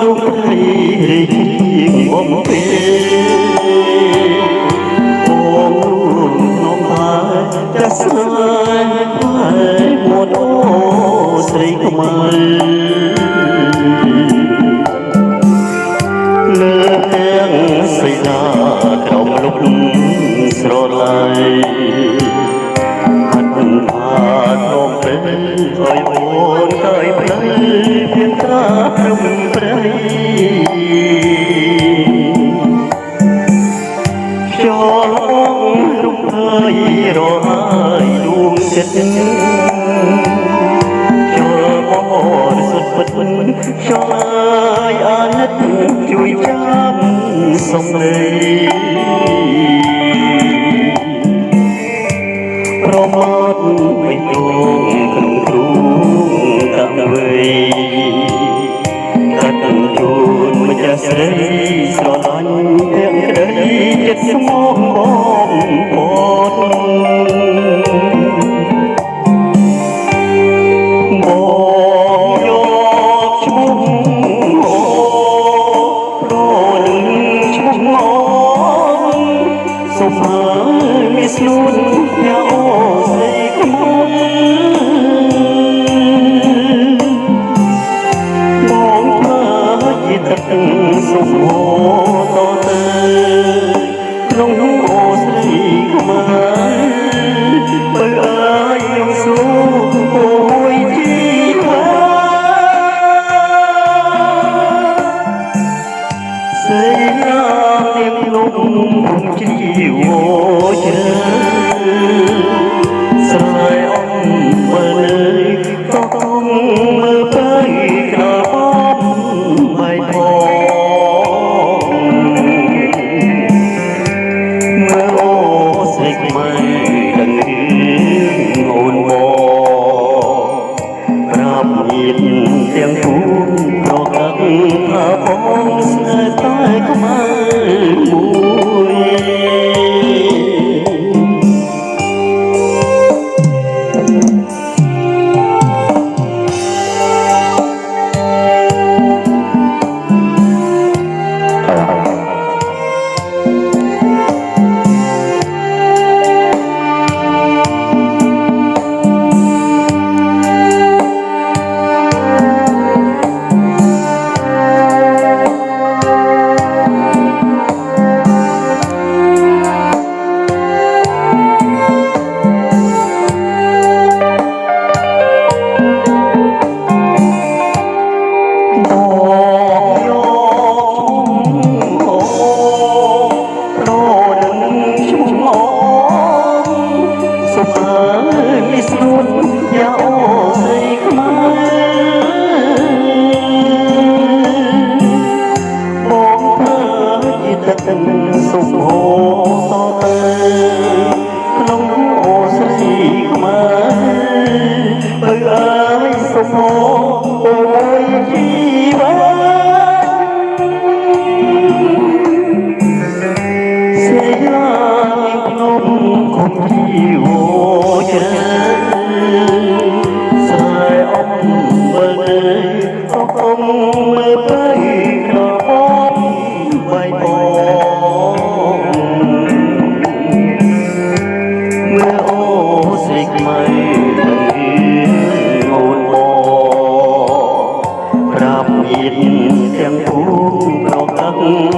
ក្នុងព្រៃរីកបំពេបងក្នុងហើយចាស់ស្នេហ៍ហើយមួនអូស្រីខ្មៅលើទាំងសីតាក្រមលុបស្រឡាយអត់ថាក្នុងព្រៃឲ្យអូនកាយព្រៃពីត្រាព្រំព្រៃខ្យល់រុំហើយរហើយដួងចិត្តខ្យល់បរិសុទ្ធពិតខ្យល់ហើយអាណិតជួយចាំសំដីប្រមាថមិនដងក្នុងគ្រូតាំងវ័យកាត់ជូនម្ចាស់ស្រីស្រឡាញ់ទាំងក្តីចិត្តស្មោះបងពតបងយកឈ្មោះប្រនឹងឈ្មោះមកសុំហើយមានស្នួនអ្នកអូស្រីខ្មៅបងធ្វើជាទឹកសុំហូរតទៅក្នុងអូស្រីខ្មៅបើអើយខ្ញុំសួរអូយជីវ៉ាស្រីណានាងលំខ្ញុំជីវ៉ជ្រើស្រ័យអំមើលតោងមើលទៅក្របងមិនផងមើលអូស្រីខ្មៅដឹងរឿងអូនបងប្រាប់ញាតទាំងគូប្រកាសថាបងស្នេហ៍តែខ្មៅមួយมีสนุนอย่าโอ้ใส่ขมาบองเธอยิ่งตันสุขโหต่อเตยลงโอ้ใส่ขมาเอ้ยสุขโหโอ้ยชีวะเสียลายพนมคงที่โอ้Sai ông mơ nơi ông mơ bay cờ bom bay bom mơ ô dịch mây ngôn bò rạp nhìn tiếng phú pro căng